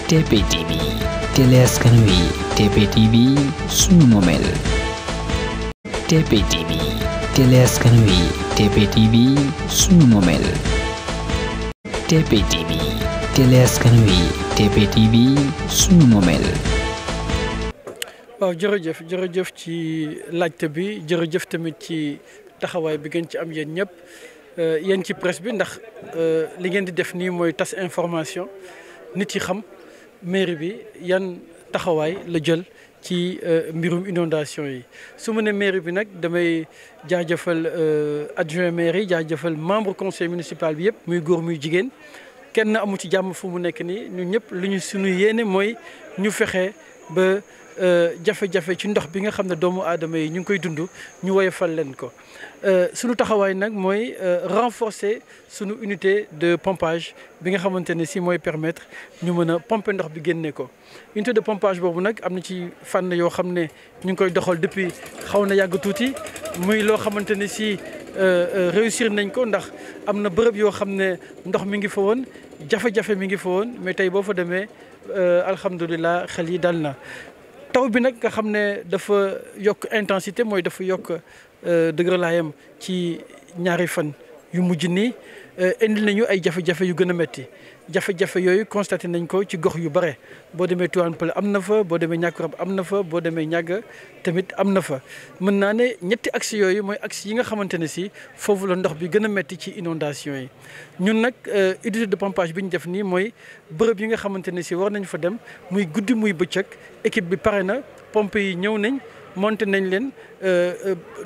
TPTV télé askan wi TPTV sunu momel TPTV télé askan wi TPTV sunu momel TPTV télé askan wi TPTV sunu momel. waaw jërëjëf ci laajte bi jërëjëf tamit ci taxawaay bi ngeen ci am yéen ñëpp yéen ci presse bi ndax li ngeen di def nii mooy tas information nit yi xam mairie bi yan taxawaay la jël ci mbirum inondation yi su ma ne mairie bi nag damay jaajëfal adjoint maire yi jaajëfal membre conseil municipal bi yëpp muy góor muy jigéen kenn amu ci jàmm fu mu nekk nii ñun ñëpp lu ñu suñu yéene mooy ñu fexe ba jafe-jafe ci ndox bi nga xam ne doomu aadama yi ñu ngi koy dund ñu woyofal leen ko sunu taxawaay nag mooy renforcer sunu unité de pompage bi nga xamante ne si mooy permettre ñu mën a pomper ndox bi génne ko. unité de pompage boobu nag am na ci fànn yoo xam ne ñu ngi koy doxal depuis xaw na yàgg tuuti muy loo xamante ne si réussir nañ ko ndax am na bërëb yoo xam ne ndox mi ngi fa woon jafe-jafe mi ngi fa woon mais tey boo fa demee alhamdulilah xel yi dal na. taw bi nag nga xam ne dafa yokk intensité mooy dafa yokk dëgërlaayam ci ñaari fan yu mujj nii indi nañu ay jafe-jafe yu gën a métti jafe-jafe yooyu constaté nañ ko ci gox yu bare boo demee Tivaouane Peulh am na fa boo demee Niakoulrab am na fa boo demee Niaga tamit am na fa mën naa ne ñetti axes yooyu mooy axes yi nga xamante ne si foofu la ndox bi gën a métti ci inondation yi ñun nag unité de pompage bi ñu def nii mooy bërëb yi nga xamante ne si war nañ fa dem muy guddi muy bëccëg équipe bi pare na pompe yi ñëw nañ monté nañ leen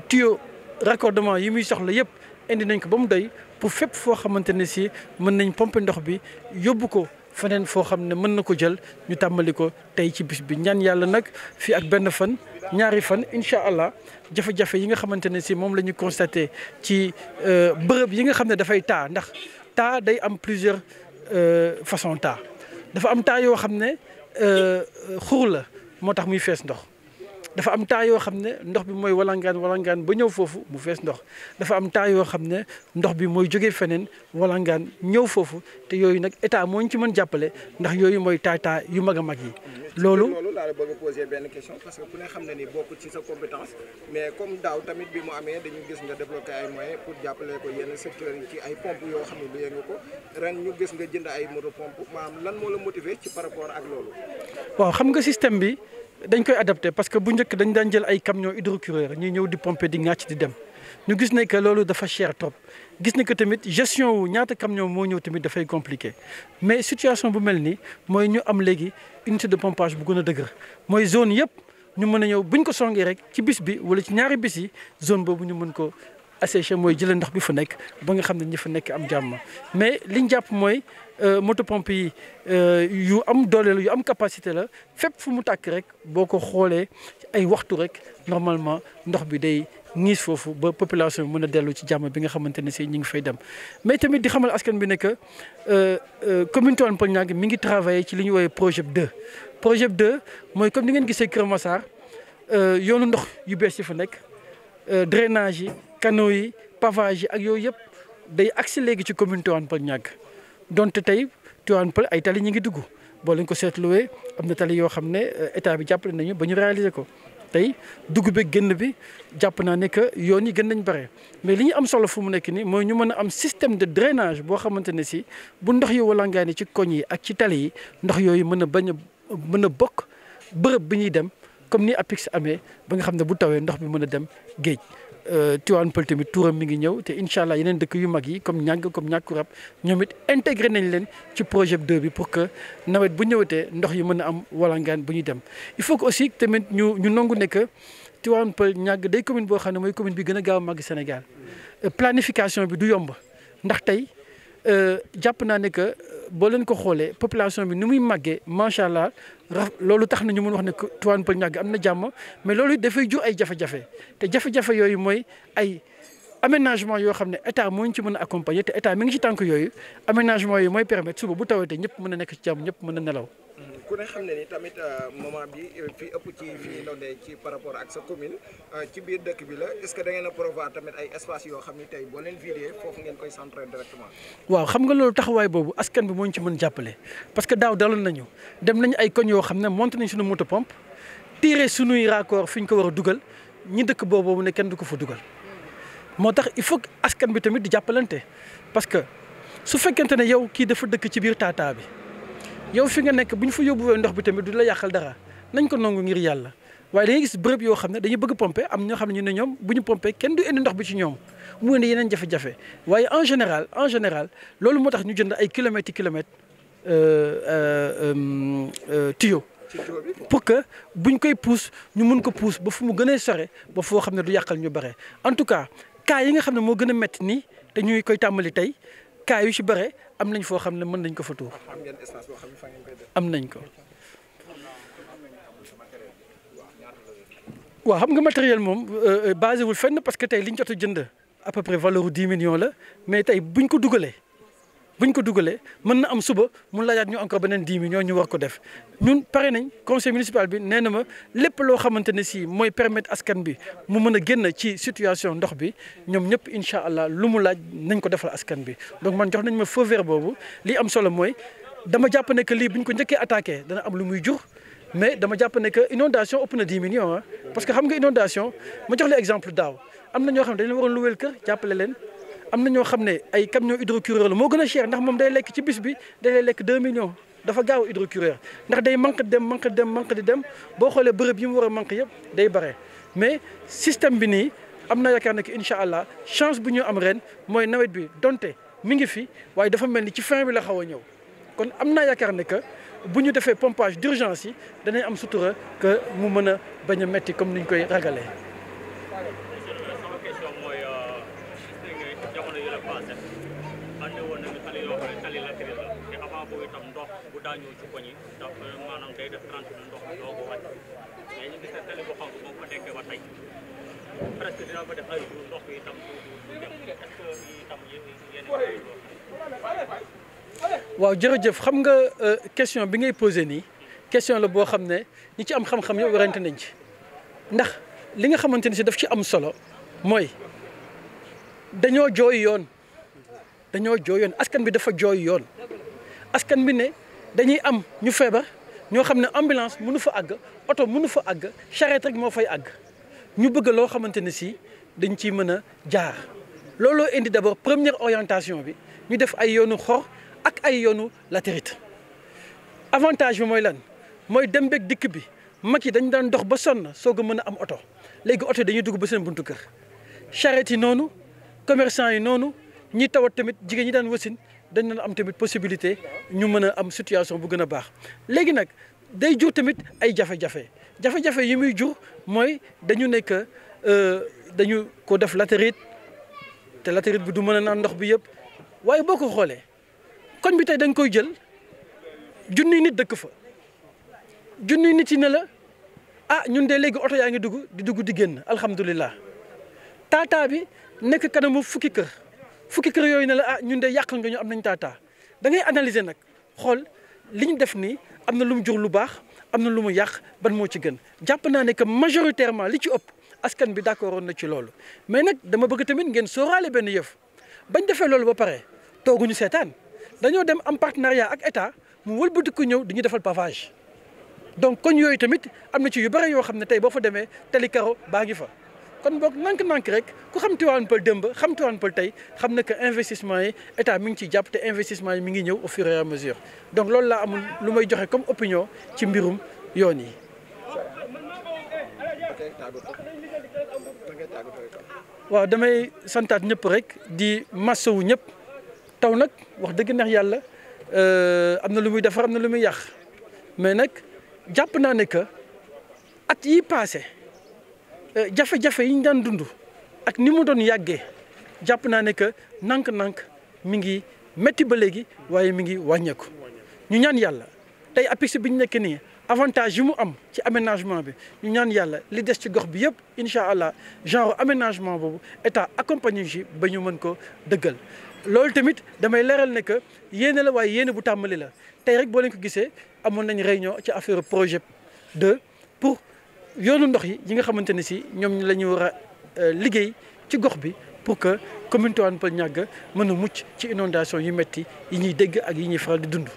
tuyau raccordement yi muy soxla yëpp indi nañ ko ba mu doy pour fépp foo xamante ne si mën nañ pomper ndox bi yóbbu ko feneen foo xam ne mën na ko jël ñu tàmbali ko tey ci bis bi ñaan yàlla nag fii ak benn fan ñaari fan incha allah jafe-jafe yi nga xamante ne si moom la ñu constaté ci bërëb yi nga xam ne dafay taa ndax taa day am plusieurs façons taa dafa am taa yoo xam ne xur la moo tax muy fees ndox. dafa am taa yoo xam ne ndox bi mooy walangaan ba ñëw foofu mu fees ndox dafa am taa yoo xam ne ndox bi mooy jógee feneen walangaan ñëw foofu te yooyu nag état moo ñu ci mën jàppale ndax yooyu mooy taa yu mag a mag yi. loolu laa la bëgg a poser benn question parce que ku ne xam ne ni bokk ci sa compétence mais comme daaw tamit bi mu amee dañu gis nga débloqué ay moyens pour jàppale ko yenn secteurs yi ci ay pompe yoo xam ne luyee nga ko ren ñu gis nga jënd ay moto pompe maanaam lan moo la motiver ci par rapport ak loolu. waaw xam nga système bi. dañ koy adapté parce que bu njëkk dañ daan jël ay camions hydrocureurs ñuy ñëw di pomper di ŋàcc di dem ñu gis ne que loolu dafa cher trop gis ne que tamit gestion wu ñaata camion moo ñëw tamit dafay compliqué mais situation bu mel nii mooy ñu am léegi unité de pompage bu gën a dëgër mooy zone yëpp ñu mën a ñëw buñ ko songee rek ci bis bi wala ci ñaari bis yi zone boobu ñu mën ko asséché mooy jëlee ndox bi fa nekk ba nga xam ne ñi fa nekk am jàmm mais liñ jàpp mooy moto pompe yi yu am doole la yu am capacité la fépp fu mu tàkk rek boo ko xoolee ay waxtu rek normalement ndox bi day ñiis foofu ba population bi mën a dellu ci jàmm bi nga xamante ne si ñu ngi fay dem. mais tamit di xamal askan bi ne que commune Tivaouane Peulh Niaga mi ngi travaillé ci li ñu woowee projet 2. projet 2 mooy comme ni ngeen gisee Kër Massar yoonu ndox yu bees yi fa nekk drainage yi canaux yi pavage yi ak yooyu yëpp day agsi léegi ci commune Tivaouane Peulh Niaga. donte tey Tivaouane Peulh ay tali ñu ngi dugg boo leen ko seetluwee am na tali yoo xam ne état bi jàppale nañu ba ñu réaliser ko tey dugg bi génn bi jàpp naa ne que yoon yi gën nañ bare mais li ñu am solo fu mu nekk nii mooy ñu mën a am système de drainage boo xamante ne si bu ndox yi walangaani ci koñ yi ak ci tali yi ndox yooyu mën a bokk bërëb bi ñuy dem comme ni APIX amee ba nga xam ne bu tawee ndox bi mën a dem géej. Tivaouane Peulh tamit tuuram mi ngi ñëw te incha allah yeneen dëkk yu mag yi comme Niaga comme Niakoulrab ñoom it intégré nañ leen ci projet 2 bi pour que nawet bu ñëwatee ndox yi mën a am walangaan bu ñuy dem. il faut que aussi tamit ñu nangu ne que Tivaouane Peulh Niaga day commune boo xam ne mooy commune bi gën a gaaw a màgg Sénégal planification bi du yomb ndax tey jàpp naa ne que boo leen ko xoolee population bi ni muy màggee macha allah loolu tax na ñu mën wax ne Tivaouane Peulh Niaga am na jàmm mais loolu dafay jur ay jafe-jafe te jafe-jafe yooyu mooy ay aménagement yoo xam ne état moo ñu ci mën a accompagner te état mi ngi ci tànk yooyu aménagement yooyu mooy permettre suba bu tawatee ñëpp mën a nekk ci jàmm ñëpp mën a nelaw. ku ne xam ne ni tamit moment bi fii ëpp ci fii ndondee ci par rapport ak sa commune ci biir dëkk bi la est-ce que da ngeen a prévoir tamit ay espace yoo xam ni tey boo leen vidé foofu ngeen koy centrer directement. waaw xam nga loolu taxawaay boobu askan bi moo ñu ci mën jàppale parce que daaw daloon nañu dem nañu ay koñ yoo xam ne monté nañ suñu moto pompe tiré suñuy raccord fi ñu ko war a dugal ñi dëkk boobu ne kenn du ko fa dugal moo tax il faut que askan bi tamit di jàppalante parce que su fekkente ne yow kii dafa dëkk ci biir taataa bi yow fi nga nekk bu ñu fa yóbbuwee ndox bi tamit du la yàqal dara nañ ko nangu ngir yàlla waaye da ngay gis bërëb yoo xam ne dañuy bëgg pomper am ñoo xam ne ñu ne ñoom bu ñu pomper kenn du indi ndox bi ci ñoom mu indi yeneen jafe-jafe waaye en général loolu moo tax ñu jënd ay kilomètres tuyau pour que buñ koy pousse ñu mun ko pousse ba fu mu gën a sore ba foo xam ne du yàqal ñu bare en tout cas cas yi nga xam ne moo gën a métti nii te ñuy koy tàmbali tey cas yu ci bare am nañ foo xam ne mën nañ ko fa tuur am nañ ko waaw xam nga matériel moom basé wul fenn parce que tey liñ jot a jënd à peu près valeur u 10 millions la mais tey buñ ko dugalee mën na am suba mun laajaat ñu encore beneen 10 millions ñu war ko def ñun pare nañ conseil municipal bi nee na ma lépp loo xamante ne si mooy permettre askan bi mu mën a génn ci situation ndox bi ñoom ñëpp incha allah lu mu laaj nañ ko defal askan bi donc man jox nañ ma feu vert boobu li am solo mooy dama jàpp ne que lii bu ñu ko njëkkee attaqué dana am lu muy jur mais dama jàpp ne que inondation ëpp na 10 millions ah parce que xam nga inondation ma jox la exemple daaw am na ñoo xam ne dañu waroon luweel kër jàppale leen am na ñoo xam ne ay camion hydrocureur la moo gën a cher ndax moom day lekk ci bis bi day lekk 2 millions dafa gaaw hydrocureur ndax day manque di dem boo xoolee bërëb yi mu war a manque yëpp day bare mais système bi nii am na yaakaar ne que incha allah chance bu ñu am ren mooy nawet bi donte mi ngi fi waaye dafa mel ni ci fin bi la xaw a ñëw kon am naa yaakaar ne que bu ñu defee pompage d'urgence yi danañ am sutura que mu mën a bañ a metti comme ni ñu koy ragalee. waaw jërëjëf xam nga question bi ngay posé nii question la boo xam ne ñi ci am xam-xam yow werante nañ ci ndax li nga xamante ni si daf ci am solo mooy dañoo jooy yoon askan bi dafa jooy yoon askan bi ne dañuy am ñu feebar ñoo xam ne ambulance mënu fa àgg oto mënu fa àgg charrette rek moo fay àgg ñu bëgg loo xamante ne si dañ ciy mën a jaar looloo indi d'abord première orientation bi ñu def ay yoonu xor ak ay yoonu latérite avantage bi mooy lan mooy dem beeg dikk bi mag yi dañ daan dox ba sonn soog a mën a am oto léegi oto dañuy dugg ba seen buntu kër charrette yi noonu commerçant yi noonu ñi tawat tamit jigéen ñi daan wasin dañ doon am tamit possibilité ñu mën a am situation bu gën a baax léegi nag day jur tamit ay jafe-jafe yi muy jur mooy dañu nekk dañu ko def latérite te latérite bi du mën a naan ndox bi yëpp waaye boo ko xoolee koñ bi tey da nga koy jël junniy nit dëkk fa junniy nit yi ne la ah ñun de léegi oto yaa ngi dugg di génn alhamdulilah taataa bi nekk kanamu fukki kër yooyu ne la ah ñun de yàqal nga ñu am nañ taataa da ngay analyser nag xool li ñu def nii am na lu mu jur lu baax am na lu mu yàq ban moo ci gën jàpp naa ne que majoritairement li ci ëpp askan bi d'accord woon na ci loolu mais nag dama bëgg tamit ngeen sóoraale benn yëf bañ defee loolu ba pare tooguñu seetaan dañoo dem am partenariat ak état mu wëlbati ko ñëw di ñu defal pavage donc koñ yooyu tamit am na ci yu bëri yoo xam ne tey boo fa demee tali karo baa ngi fa kon boog nank-nank rek ku xam Tivaouane Peulh démb xam Tivaouane Peulh tey xam na que investissement yi état mi ngi ciy jàpp te investissement yi mi ngi ñëw au fur et à mesure donc loolu laa amul lu may joxe comme opinion ci mbirum yoon yi. waaw damay santaat ñëpp rek di massawu ñëpp taw nag wax dëgg neex yàlla am na lu muy defar am na lu muy yàq mais nag jàpp naa ne que at yi passé jafe-jafe yi ñu daan dund ak ni mu doon yàggee jàpp naa ne que nank-nank mi ngi métti ba léegi waaye mi ngi wàññeeku ñu ñaan yàlla tey APIX bi ñu nekk nii avantage yi mu am ci aménagement bi ñu ñaan yàlla li des ci gox bi yëpp incha allah genre aménagement boobu état accompagné ci ba ñu mën ko dëggal. loolu tamit damay leeral ne que yéene la waaye yéene bu tàmbali la tey rek boo leen ko gisee amoon nañ réunion ci affaire projet 2 pour yoonu ndox yi nga xamante ne si ñoom la ñu war a liggéey ci gox bi pour que commune Tivaouane Peulh Niaga mën a mucc ci inondation yu metti yi ñuy dégg ak yi ñuy faral di dund.